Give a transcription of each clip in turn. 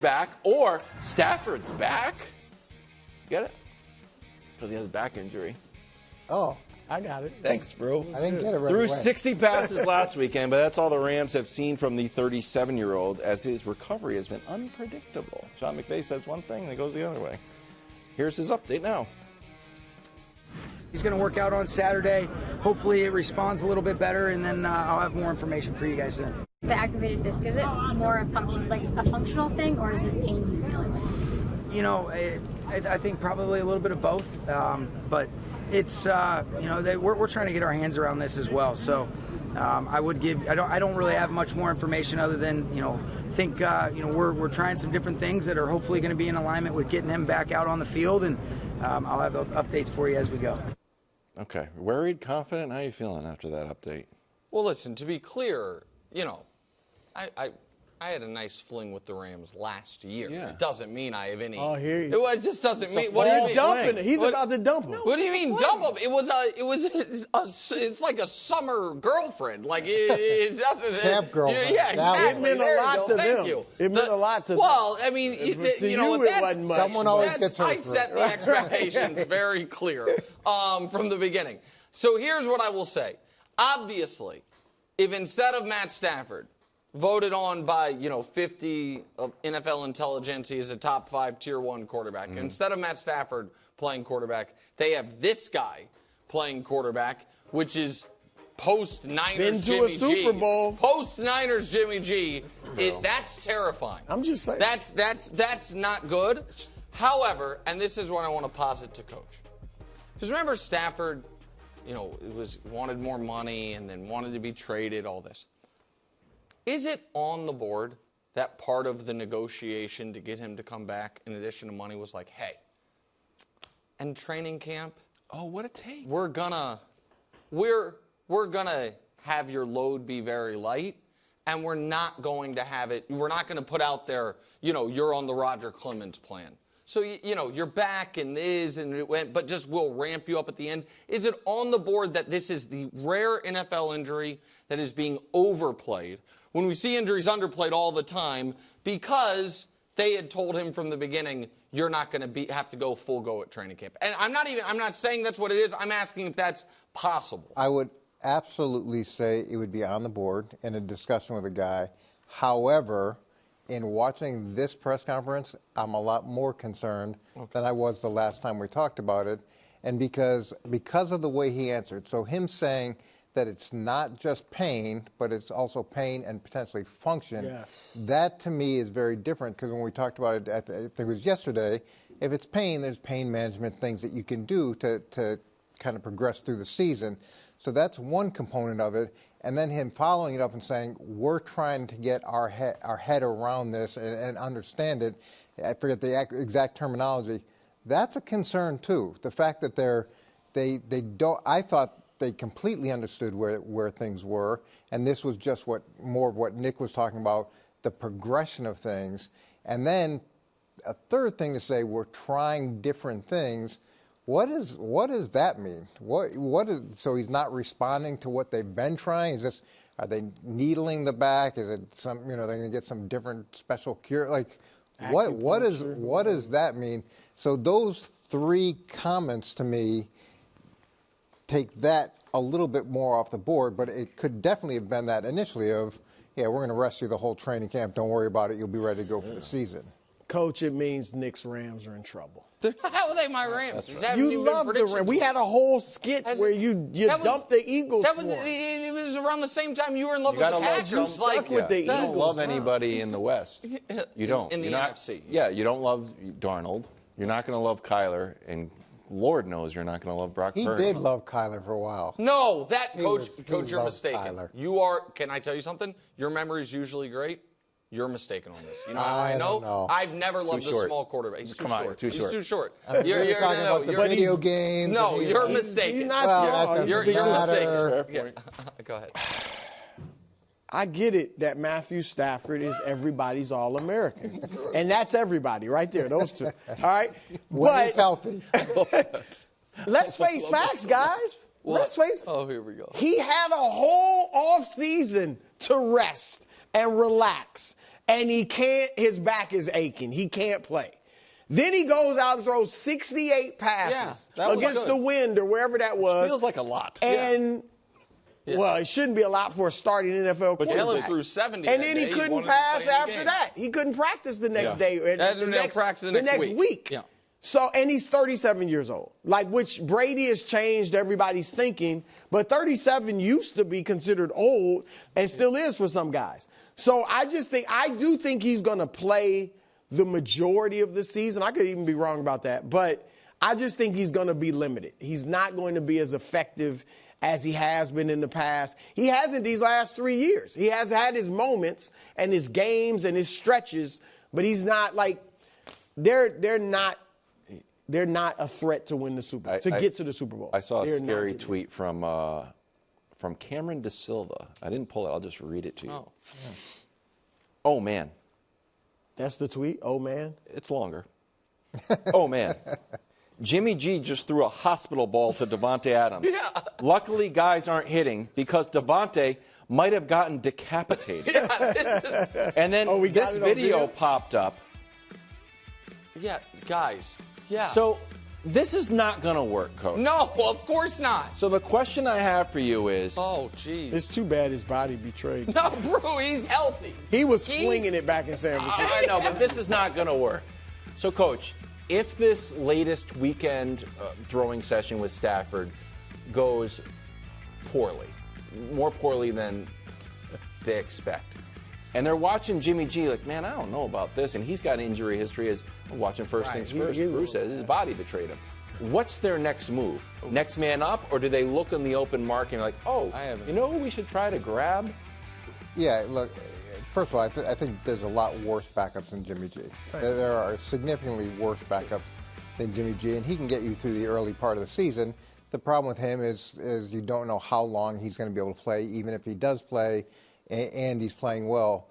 back or Stafford's back. Get it? Because he has a back injury. Oh, I got it. Thanks, bro. I didn't get it right Threw away. 60 passes last weekend, but that's all the Rams have seen from the 37-year-old as his recovery has been unpredictable. Sean McVay says one thing and it goes the other way. Here's his update now. He's going to work out on Saturday. Hopefully it responds a little bit better, and then I'll have more information for you guys then. The aggravated disc, is it more a functional thing, or is it pain he's dealing with? You know, I think probably a little bit of both, but it's we're trying to get our hands around this as well. So I don't really have much more information other than we're trying some different things that are hopefully going to be in alignment with getting him back out on the field, and I'll have updates for you as we go. Okay, worried, confident. How are you feeling after that update? Well, listen, to be clear, I had a nice fling with the Rams last year. Yeah. It doesn't mean I have any. Oh, here you. It just doesn't mean. What do you mean? Dumping it. He's about to dump him. What do you mean dump him? It's like a summer girlfriend. Like it doesn't. Camp girlfriend. Yeah, exactly. It meant a lot to them. Thank you. It meant a lot to them. Well, I mean, To you, it wasn't much. Someone always gets hurt. I set the expectations very clear from the beginning. So here's what I will say. Obviously, if instead of Matt Stafford, voted on by 50 of NFL intelligentsia as a top 5 tier 1 quarterback. Mm-hmm. Instead of Matt Stafford playing quarterback, they have this guy playing quarterback, which is post-Niners Jimmy G. Super Bowl. Post-Niners Jimmy G. That's terrifying. I'm just saying. That's not good. However, and this is what I want to posit to Coach. Because remember Stafford, wanted more money and then wanted to be traded, all this. Is it on the board that part of the negotiation to get him to come back, in addition to money, was like, hey, and training camp? Oh, what a take! We're gonna have your load be very light, and we're not going to have it. We're not going to put out there, you're on the Roger Clemens plan. So you're back and but just we'll ramp you up at the end. Is it on the board that this is the rare NFL injury that is being overplayed? When we see injuries underplayed all the time, because they had told him from the beginning, you're not going to have to go full go at training camp. And I'm not saying that's what it is. I'm asking if that's possible. I would absolutely say it would be on the board in a discussion with a guy. However, in watching this press conference, I'm a lot more concerned than I was the last time we talked about it. And because of the way he answered. So him saying that it's not just pain, but it's also pain and potentially function. Yes. That, to me, is very different, because when we talked about it, I think it was yesterday, if it's pain, there's pain management things that you can do to kind of progress through the season. So that's one component of it. And then him following it up and saying, we're trying to get our head around this and understand it. I forget the exact terminology. That's a concern, too. The fact that they don't, I thought they completely understood where things were, and this was just more of what Nick was talking about, the progression of things. And then a third thing to say, we're trying different things. What does that mean? So he's not responding to what they've been trying? Are they needling the back? Is it they're going to get some different special cure? Like, what does that mean? So those three comments to me take that a little bit more off the board, but it could definitely have been that initially of, yeah, we're going to rest you the whole training camp. Don't worry about it. You'll be ready to go for the season. Coach, it means Nick's Rams are in trouble. How are they my Rams? Right. You love the Rams. We had a whole skit where you dumped the Eagles. It was around the same time you were in love with the Packers. You stuck with the Eagles. You don't love anybody in the West. You don't. In the NFC. Yeah, you don't love Darnold. You're not going to love Kyler, and Lord knows you're not going to love Brock Purdy. He did love Kyler for a while. No, Coach, you're mistaken. Kyler. You are. Can I tell you something? Your memory is usually great. You're mistaken on this. You know how I know? Don't know. I've never loved a small quarterback. He's too short. On, too short. He's too short. You're talking about the video games. No, you're mistaken. He's not small. You're mistaken. Yeah. Go ahead. I get it that Matthew Stafford is everybody's All-American. And that's everybody right there, those two. All right? When he's healthy. Let's face facts, guys. Let's face it. Oh, here we go. He had a whole off season to rest and relax and he can't. His back is aching. He can't play. Then he goes out and throws 68 passes against the wind or wherever that was. Feels like a lot. And well, it shouldn't be a lot for a starting NFL quarterback. But Jalen threw 70. And then he couldn't pass after that. He couldn't practice the next day. The next week. Yeah. So, and he's 37 years old, which Brady has changed everybody's thinking, but 37 used to be considered old and still is for some guys. So I do think he's going to play the majority of the season. I could even be wrong about that, but I just think he's going to be limited. He's not going to be as effective as he has been in the past. He hasn't these last 3 years. He has had his moments and his games and his stretches, but he's not they're not a threat to win the Super Bowl, get to the Super Bowl. I saw a scary tweet from Cameron De Silva. I didn't pull it. I'll just read it to you. Oh man. That's the tweet? Oh, man? It's longer. Oh, man. Jimmy G just threw a hospital ball to Davante Adams. Yeah. Luckily, guys aren't hitting because Davante might have gotten decapitated. And then this video popped up. Yeah, guys. Yeah. So this is not going to work, Coach. No, of course not. So the question I have for you is... Oh, geez. It's too bad his body betrayed him. No, bro, he's healthy. He was flinging it back in San Francisco. I know, but this is not going to work. So, Coach, if this latest weekend throwing session with Stafford goes poorly, more poorly than they expect, and they're watching Jimmy G man, I don't know about this, and he's got injury history as watching First Things First. Bruce says his body betrayed him. What's their next move? Next man up, or do they look in the open market and you know who we should try to grab? Yeah, look, first of all, I think there's a lot worse backups than Jimmy G. There are significantly worse backups than Jimmy G, and he can get you through the early part of the season. The problem with him is you don't know how long he's going to be able to play, even if he does play and he's playing well.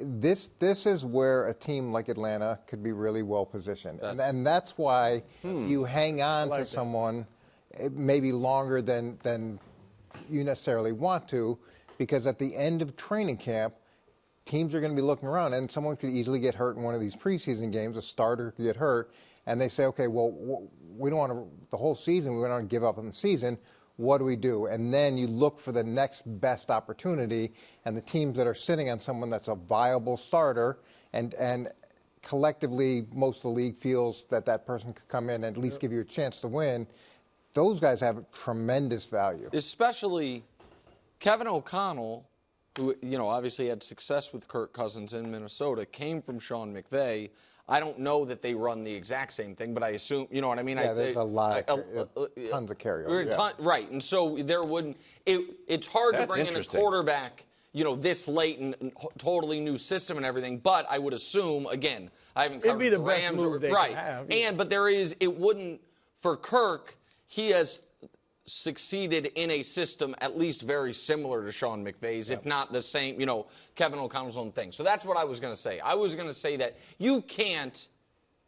This is where a team like Atlanta could be really well positioned, and that's why you hang on to someone maybe longer than you necessarily want to, because at the end of training camp, teams are going to be looking around, and someone could easily get hurt in one of these preseason games. A starter could get hurt, and they say, okay, well, we don't want to the whole season. We don't want to give up on the season. What do we do? And then you look for the next best opportunity, and the teams that are sitting on someone that's a viable starter, and collectively most of the league feels that person could come in and at least give you a chance to win, those guys have tremendous value. Especially Kevin O'Connell, who obviously had success with Kirk Cousins in Minnesota, came from Sean McVay. I don't know that they run the exact same thing, but I assume, you know what I mean? Yeah, there's a lot, tons of carryover. Yeah. Right, and so there wouldn't, it's hard to bring in a quarterback, this late and totally new system and everything, but I would assume, again, I haven't covered the Rams. Best move they could have, yeah. But it wouldn't, for Kirk, he has succeeded in a system at least very similar to Sean McVay's, if not the same, Kevin O'Connell's own thing. So that's what I was going to say. I was going to say that you can't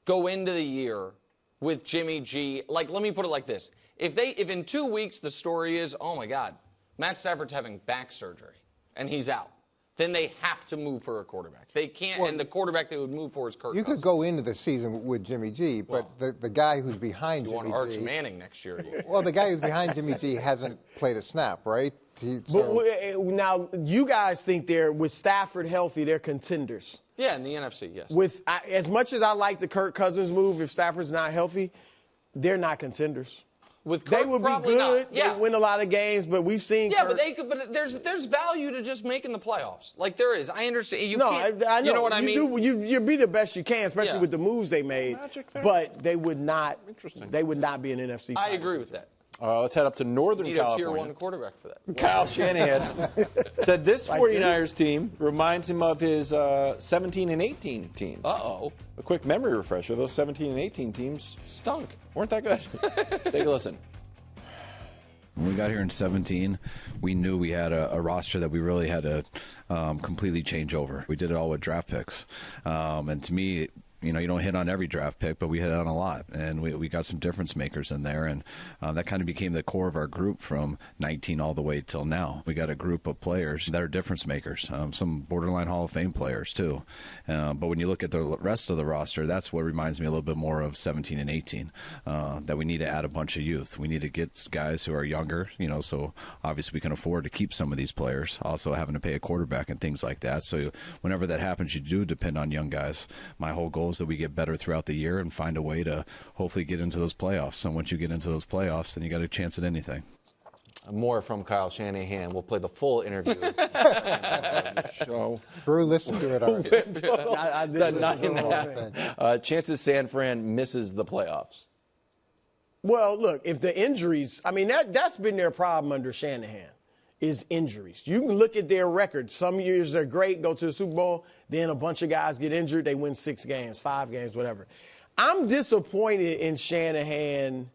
go into the year with Jimmy G. Let me put it like this. If in 2 weeks the story is, oh my God, Matt Stafford's having back surgery and he's out, then they have to move for a quarterback. They can't, and the quarterback they would move for is Kirk Cousins. You could go into the season with Jimmy G, but the guy who's behind Jimmy G... You want Arch Manning next year. Well, the guy who's behind Jimmy G hasn't played a snap, right? But now, you guys think with Stafford healthy, they're contenders. Yeah, in the NFC, yes. As much as I like the Kirk Cousins move, if Stafford's not healthy, they're not contenders. With Kirk, they would be good. Yeah. They win a lot of games, but we've seen. Yeah, Kirk. but there's value to just making the playoffs. There is. I understand. I know. You know what I mean? You be the best you can, especially with the moves they made. But they would not. They would not be an NFC. I agree with that. Let's head up to Northern California. Need a Tier 1 quarterback for that. Kyle Shanahan said this 49ers team reminds him of his 17 and 18 team. Uh-oh. A quick memory refresher. Those 17 and 18 teams stunk. Weren't that good? Take a listen. When we got here in 17, we knew we had a roster that we really had to completely change over. We did it all with draft picks. And to me, You know, you don't hit on every draft pick, but we hit on a lot, and we got some difference makers in there, and that kind of became the core of our group from 19 all the way till now. We got a group of players that are difference makers, some borderline Hall of Fame players too. But when you look at the rest of the roster, that's what reminds me a little bit more of 17 and 18, that we need to add a bunch of youth. We need to get guys who are younger, you know, so obviously we can afford to keep some of these players, also having to pay a quarterback and things like that. So whenever that happens, you do depend on young guys. My whole goal is that we get better throughout the year and find a way to hopefully get into those playoffs. And once you get into those playoffs, then you got a chance at anything. More from Kyle Shanahan. We'll play the full interview. Show. Brew listened to it already. I did listen to the whole thing. Chances San Fran misses the playoffs. Well, look, if the injuries, I mean, that's been their problem under Shanahan, is injuries. You can look at their record. Some years they're great, go to the Super Bowl, then a bunch of guys get injured, they win 6 games, 5 games, whatever. I'm disappointed in Shanahan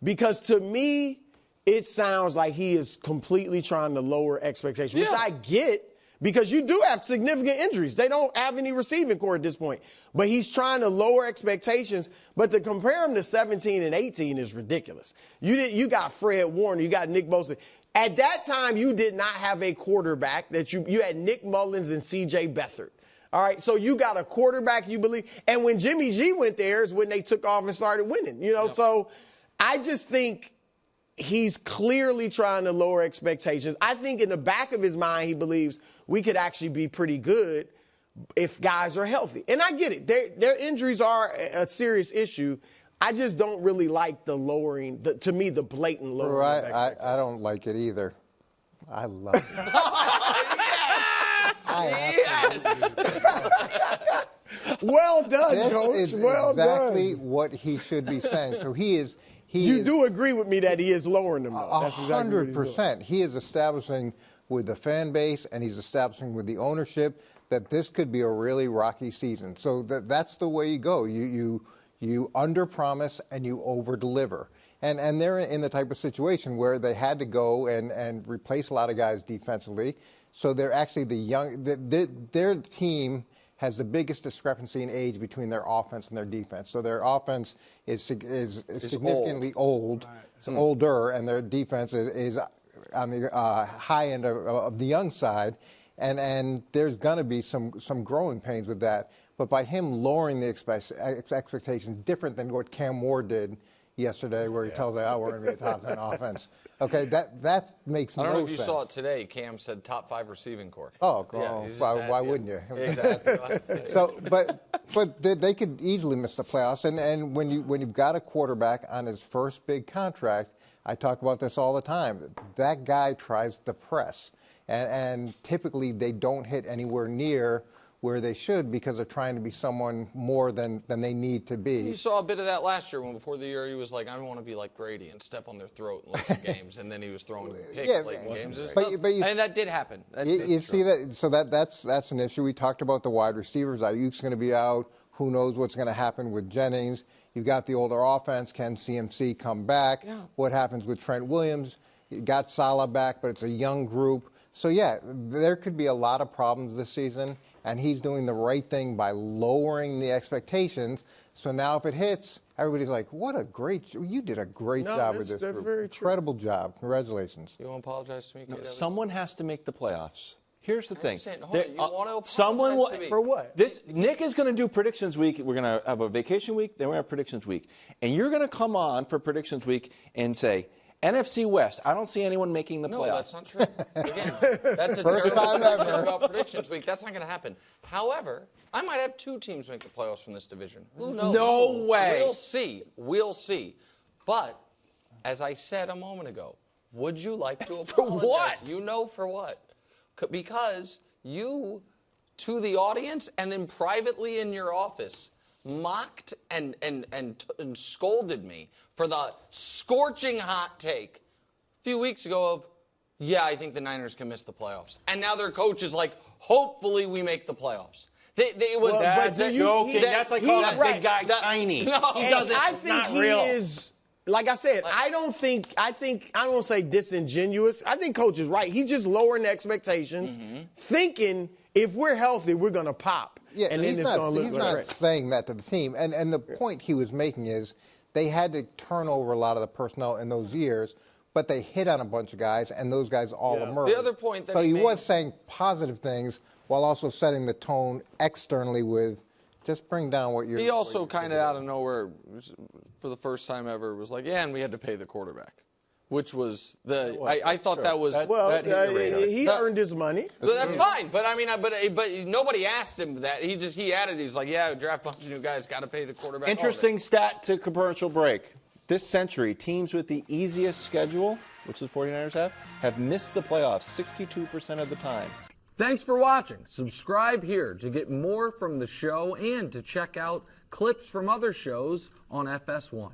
because to me, it sounds like he is completely trying to lower expectations, which I get because you do have significant injuries. They don't have any receiving core at this point. But he's trying to lower expectations. But to compare him to 17 and 18 is ridiculous. You got Fred Warner, you got Nick Bosa. At that time, you did not have a quarterback. You had Nick Mullins and C.J. Beathard. All right, so you got a quarterback you believe. And when Jimmy G went there is when they took off and started winning. You know, so I just think he's clearly trying to lower expectations. I think in the back of his mind, he believes we could actually be pretty good if guys are healthy. And I get it. Their injuries are a serious issue. I just don't really like the lowering, to me, the blatant lowering of expectations. I don't like it either. I love it. Well done, Coach. This is well exactly done. what he should be saying. So You do agree with me that he is lowering them, though. That's exactly what he's doing. 100%. He is establishing with the fan base and he's establishing with the ownership that this could be a really rocky season. So that's the way you go. You underpromise and you overdeliver. And they're in the type of situation where they had to go and replace a lot of guys defensively. So they're actually their team has the biggest discrepancy in age between their offense and their defense. So their offense is significantly old. It's older, and their defense is on the high end of the young side. And there's going to be some growing pains with that. But by him lowering the expectations, different than what Cam Ward did yesterday, where he tells us, we're going to be a top 10 offense. Okay, that makes no sense. I don't know if you saw it today. Cam said top 5 receiving core. Oh, yeah, why wouldn't you? Exactly. So, but they could easily miss the playoffs. And when you've got a quarterback on his first big contract, I talk about this all the time. That guy tries to press, and typically they don't hit anywhere near where they should because they're trying to be someone more than they need to be. You saw a bit of that last year when before the year he was like, I don't want to be like Brady and step on their throat in late games, and then he was throwing picks late in games. And that did happen. You see that? So that's an issue. We talked about the wide receivers. Ayuk's going to be out. Who knows what's going to happen with Jennings? You've got the older offense. Can CMC come back? Yeah. What happens with Trent Williams? You got Salah back, but it's a young group. So, yeah, there could be a lot of problems this season, and he's doing the right thing by lowering the expectations. So now if it hits, everybody's like, you did a great job with this group. Very Incredible job. Congratulations. You want to apologize to me? No, someone has to make the playoffs. Here's the thing. You want to apologize to me. For what? Nick is going to do predictions week. We're going to have a vacation week, then we're going to have predictions week. And you're going to come on for predictions week and say, NFC West, I don't see anyone making the playoffs. No, that's not true. Again, that's a terrible prediction about predictions week. That's not going to happen. However, I might have 2 teams make the playoffs from this division. Who knows? No way. We'll see. But, as I said a moment ago, would you like to apologize? For what? You know for what. Because you, to the audience and then privately in your office, mocked and scolded me for the scorching hot take a few weeks ago of, I think the Niners can miss the playoffs. And now their coach is like, hopefully we make the playoffs. That's joking. That's like calling that big guy tiny. No, he doesn't. I think not he real. is, like I said, I don't want to say disingenuous. I think Coach is right. He's just lowering the expectations, thinking if we're healthy, we're going to pop. Yeah, and then he's it's not, going to look he's great. not saying that to the team. And the point he was making is they had to turn over a lot of the personnel in those years, but they hit on a bunch of guys, and those guys all emerged. The other point that so he he made, was saying positive things while also setting the tone externally with just bring down what you're. he also kind of out of nowhere, for the first time ever, was like, yeah, and we had to pay the quarterback. Which was I thought that was he earned his money. But that's fine. But I mean, but nobody asked him that. He added. He's like, yeah, draft a bunch of new guys, got to pay the quarterback. Interesting stat to commercial break. This century, teams with the easiest schedule, which the 49ers have missed the playoffs 62% of the time. Thanks for watching. Subscribe here to get more from the show and to check out clips from other shows on FS1.